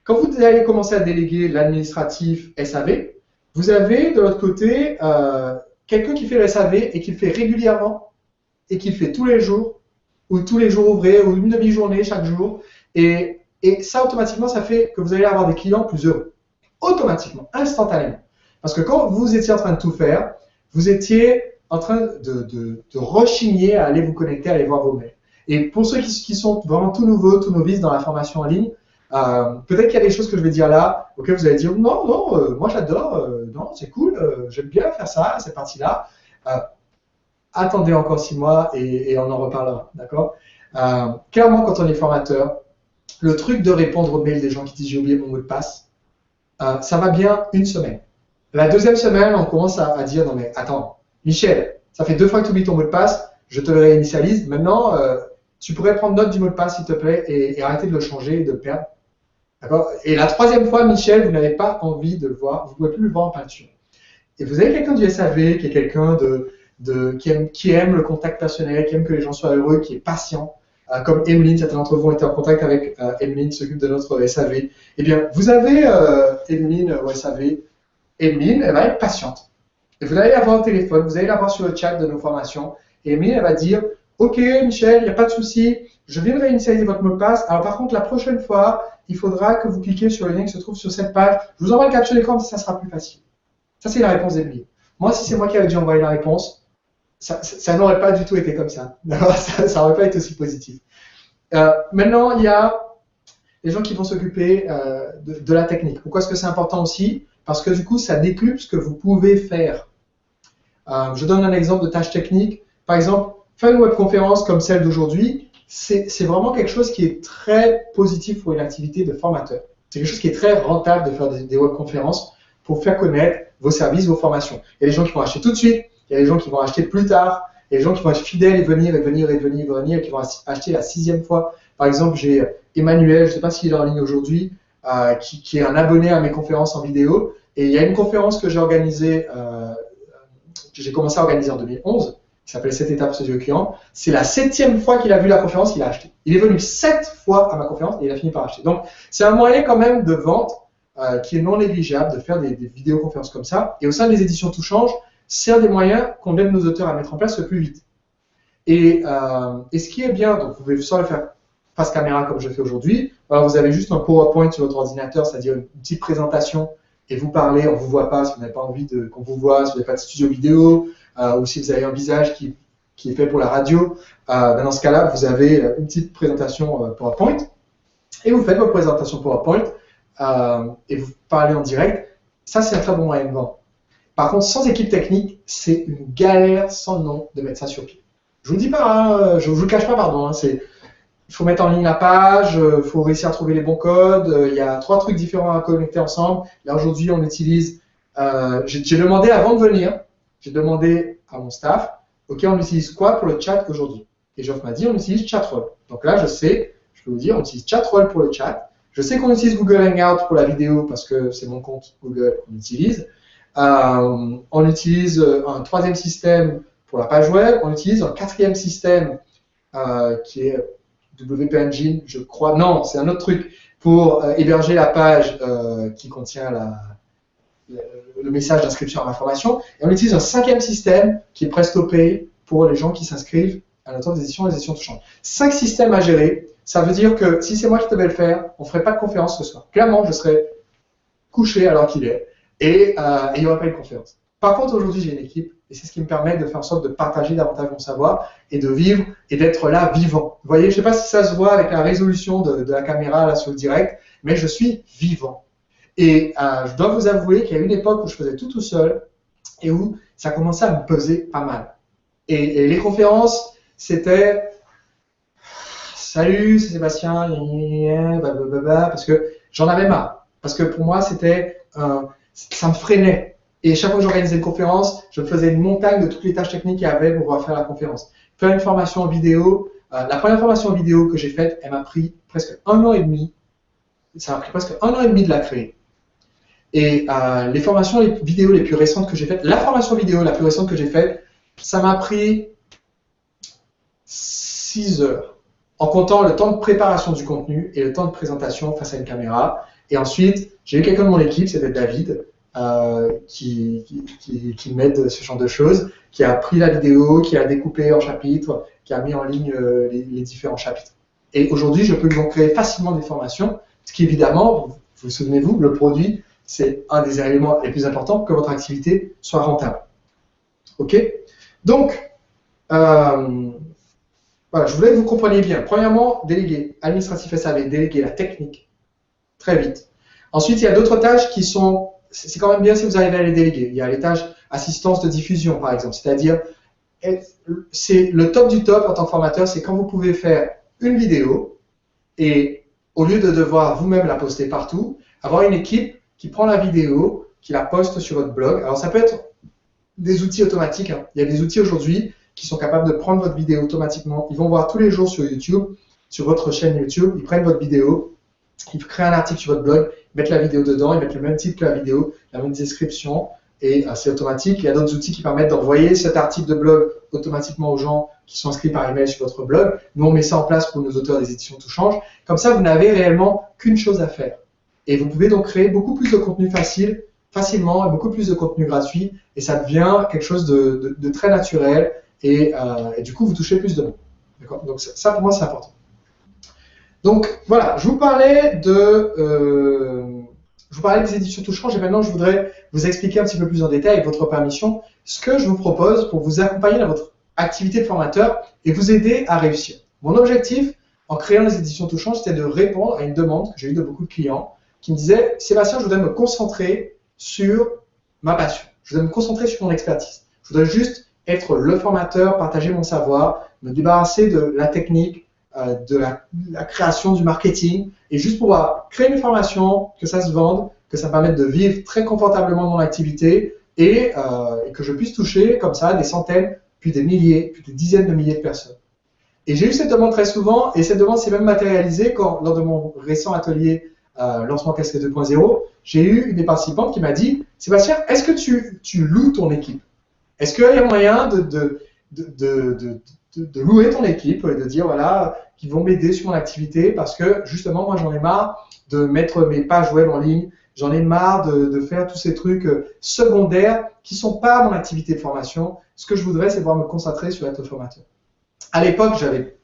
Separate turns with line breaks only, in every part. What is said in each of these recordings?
Quand vous allez commencer à déléguer l'administratif SAV, vous avez de l'autre côté quelqu'un qui fait le SAV et qui le fait régulièrement et qui le fait tous les jours ou tous les jours ouvrés ou une demi-journée chaque jour. Et ça, automatiquement, ça fait que vous allez avoir des clients plus heureux. Automatiquement, instantanément. Parce que quand vous étiez en train de tout faire, vous étiez en train de rechigner à aller vous connecter, à aller voir vos mails. Et pour ceux qui sont vraiment tout nouveaux, tout novices dans la formation en ligne, peut-être qu'il y a des choses que je vais dire là, auxquelles vous allez dire non, non, moi j'adore, non, c'est cool, j'aime bien faire ça, cette partie-là. Attendez encore 6 mois et on en reparlera, d'accord? Clairement, quand on est formateur, le truc de répondre aux mails des gens qui disent j'ai oublié mon mot de passe, ça va bien une semaine. La deuxième semaine, on commence à dire non mais attends, Michel, ça fait 2 fois que tu oublies ton mot de passe, je te le réinitialise. Maintenant, tu pourrais prendre note du mot de passe s'il te plaît et arrêter de le changer et de le perdre. D'accord? Et la troisième fois, Michel, vous n'avez pas envie de le voir, vous ne pouvez plus le voir en peinture. Et vous avez quelqu'un du SAV qui est quelqu'un qui aime le contact personnel, qui aime que les gens soient heureux, qui est patient, comme Emeline, certains d'entre vous ont été en contact avec Emeline, qui s'occupe de notre SAV. Eh bien, vous avez Emeline au SAV. Emeline, elle va être patiente. Et vous allez la voir au téléphone, vous allez la voir sur le chat de nos formations. Et Emeline, elle va dire ok, Michel, il n'y a pas de souci, je viens de réinitialiser votre mot de passe. Alors, par contre, la prochaine fois, il faudra que vous cliquiez sur le lien qui se trouve sur cette page. Je vous envoie le capture d'écran, ça sera plus facile. Ça, c'est la réponse d'Emeline. Moi, si c'est moi qui avais dû envoyer la réponse, ça n'aurait pas du tout été comme ça. Ça n'aurait pas été aussi positif. Maintenant, il y a les gens qui vont s'occuper de la technique. Pourquoi est-ce que c'est important aussi? Parce que du coup, ça décuple ce que vous pouvez faire. Je donne un exemple de tâche technique. Par exemple, faire une webconférence comme celle d'aujourd'hui, c'est vraiment quelque chose qui est très positif pour une activité de formateur. C'est quelque chose qui est très rentable de faire des webconférences pour faire connaître vos services, vos formations. Il y a des gens qui vont acheter tout de suite, il y a des gens qui vont acheter plus tard, il y a des gens qui vont être fidèles et venir, et qui vont acheter la 6e fois. Par exemple, j'ai Emmanuel, je ne sais pas s'il est en ligne aujourd'hui, qui est un abonné à mes conférences en vidéo. Et il y a une conférence que j'ai organisée, que j'ai commencé à organiser en 2011, qui s'appelle 7 étapes pour séduire le client. C'est la 7e fois qu'il a vu la conférence qu'il a acheté. Il est venu 7 fois à ma conférence et il a fini par acheter. Donc, c'est un moyen quand même de vente qui est non négligeable, de faire des vidéoconférences comme ça. Et au sein des éditions Tout Change, c'est un des moyens qu'on aide nos auteurs à mettre en place le plus vite. Et ce qui est bien, donc vous pouvez soit le faire face caméra comme je fais aujourd'hui, vous avez juste un PowerPoint sur votre ordinateur, c'est-à-dire une petite présentation, et vous parlez, on ne vous voit pas si vous n'avez pas envie qu'on vous voit, si vous n'avez pas de studio vidéo, ou si vous avez un visage qui est fait pour la radio. Dans ce cas-là, vous avez une petite présentation PowerPoint, et vous faites votre présentation PowerPoint, et vous parlez en direct. Ça, c'est un très bon moyen de vendre. Par contre, sans équipe technique, c'est une galère sans nom de mettre ça sur pied. Je vous le dis pas, hein, je vous le cache pas, pardon. Hein, il faut mettre en ligne la page, il faut réussir à trouver les bons codes. Il y a 3 trucs différents à connecter ensemble. Là, aujourd'hui, on utilise. J'ai demandé avant de venir, j'ai demandé à mon staff, ok, on utilise quoi pour le chat aujourd'hui? Et Geoff m'a dit, on utilise Chatroll. Donc là, je sais, je peux vous dire, on utilise Chatroll pour le chat. Je sais qu'on utilise Google Hangout pour la vidéo parce que c'est mon compte Google qu'on utilise. On utilise un 3e système pour la page web. On utilise un 4e système qui est WP Engine, je crois. Non, c'est un autre truc pour héberger la page qui contient le message d'inscription à ma formation. Et on utilise un 5e système qui est PrestoPay pour les gens qui s'inscrivent à notre des éditions Tout Change. 5 systèmes à gérer. Ça veut dire que si c'est moi qui devais le faire, on ne ferait pas de conférence ce soir. Clairement, je serais couché alors qu'il est. Et il n'y aura pas de conférence. Par contre, aujourd'hui, j'ai une équipe et c'est ce qui me permet de faire en sorte de partager davantage mon savoir et de vivre et d'être là vivant. Vous voyez, je ne sais pas si ça se voit avec la résolution de la caméra là sur le direct, mais je suis vivant. Et je dois vous avouer qu'il y a une époque où je faisais tout seul et où ça commençait à me peser pas mal. Et les conférences, c'était « Salut, c'est Sébastien, parce que j'en avais marre. Parce que pour moi, c'était... ça me freinait. Et chaque fois que j'organisais une conférence, je faisais une montagne de toutes les tâches techniques qu'il y avait pour pouvoir faire la conférence. Faire une formation en vidéo, la première formation en vidéo que j'ai faite, elle m'a pris presque 1 an et demi. Ça m'a pris presque 1 an et demi de la créer. Et les formations vidéo les plus récentes que j'ai faites, la formation vidéo la plus récente que j'ai faite, ça m'a pris 6 heures. En comptant le temps de préparation du contenu et le temps de présentation face à une caméra. Et ensuite, j'ai eu quelqu'un de mon équipe, c'était David, qui m'aide ce genre de choses, qui a pris la vidéo, qui a découpé en chapitres, qui a mis en ligne les différents chapitres. Et aujourd'hui, je peux donc créer facilement des formations, ce qui évidemment, vous souvenez-vous, le produit, c'est un des éléments les plus importants pour que votre activité soit rentable. OK? Donc, voilà, je voulais que vous compreniez bien. Premièrement, déléguer administratif SAV, déléguer la technique très vite. Ensuite, il y a d'autres tâches qui sont, c'est quand même bien si vous arrivez à les déléguer. Il y a les tâches assistance de diffusion, par exemple. C'est-à-dire, c'est le top du top en tant que formateur, c'est quand vous pouvez faire une vidéo et au lieu de devoir vous-même la poster partout, avoir une équipe qui prend la vidéo, qui la poste sur votre blog. Alors, ça peut être des outils automatiques. Il y a des outils aujourd'hui qui sont capables de prendre votre vidéo automatiquement. Ils vont voir tous les jours sur YouTube, sur votre chaîne YouTube, ils prennent votre vidéo, ils créent un article sur votre blog, ils mettent la vidéo dedans, ils mettent le même titre que la vidéo, la même description, et c'est automatique. Il y a d'autres outils qui permettent d'envoyer cet article de blog automatiquement aux gens qui sont inscrits par email sur votre blog. Nous, on met ça en place pour nos auteurs des éditions Tout Change. Comme ça, vous n'avez réellement qu'une chose à faire. Et vous pouvez donc créer beaucoup plus de contenu facilement, et beaucoup plus de contenu gratuit, et ça devient quelque chose de très naturel, et du coup, vous touchez plus de monde. D'accord ? Donc ça, pour moi, c'est important. Donc voilà, je vous parlais des éditions Tout Change, et maintenant, je voudrais vous expliquer un petit peu plus en détail, avec votre permission, ce que je vous propose pour vous accompagner dans votre activité de formateur et vous aider à réussir. Mon objectif, en créant les éditions Tout Change, c'était de répondre à une demande que j'ai eue de beaucoup de clients qui me disaient « Sébastien, je voudrais me concentrer sur ma passion. Je voudrais me concentrer sur mon expertise. Je voudrais juste être le formateur, partager mon savoir, me débarrasser de la technique, de la création, du marketing, et juste pouvoir créer mes formations, que ça se vende, que ça me permette de vivre très confortablement mon activité et que je puisse toucher comme ça des centaines, puis des milliers, puis des dizaines de milliers de personnes. » Et j'ai eu cette demande très souvent, et cette demande s'est même matérialisée quand, lors de mon récent atelier Lancement Casquette 2.0, j'ai eu une des participantes qui m'a dit « Sébastien, est-ce que tu loues ton équipe? Est-ce qu'il y a moyen de louer ton équipe et de dire voilà, qu'ils vont m'aider sur mon activité parce que justement, moi j'en ai marre de mettre mes pages web en ligne, j'en ai marre de faire tous ces trucs secondaires qui ne sont pas mon activité de formation. Ce que je voudrais, c'est pouvoir me concentrer sur être formateur. » À l'époque, j'avais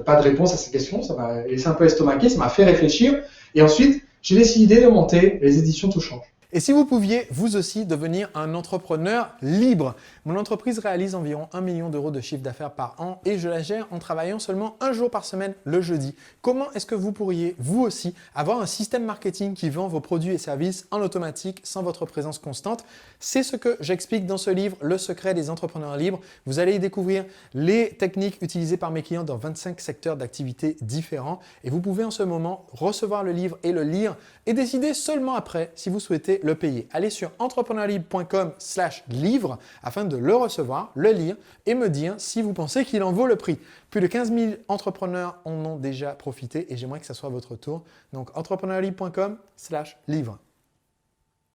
pas de réponse à ces questions, ça m'a laissé un peu estomaqué, ça m'a fait réfléchir. Et ensuite, j'ai décidé de monter les éditions Tout Change.
Et si vous pouviez, vous aussi, devenir un entrepreneur libre. Mon entreprise réalise environ 1 million d'euros de chiffre d'affaires par an et je la gère en travaillant seulement un jour par semaine, le jeudi. Comment est-ce que vous pourriez, vous aussi, avoir un système marketing qui vend vos produits et services en automatique sans votre présence constante? C'est ce que j'explique dans ce livre, Le secret des entrepreneurs libres. Vous allez y découvrir les techniques utilisées par mes clients dans 25 secteurs d'activité différents et vous pouvez en ce moment recevoir le livre et le lire et décider seulement après si vous souhaitez le payer. Allez sur entrepreneurlibre.com/livre afin de le recevoir, le lire et me dire si vous pensez qu'il en vaut le prix. Plus de 15 000 entrepreneurs en ont déjà profité et j'aimerais que ça soit votre tour. Donc entrepreneurlibre.com/livre.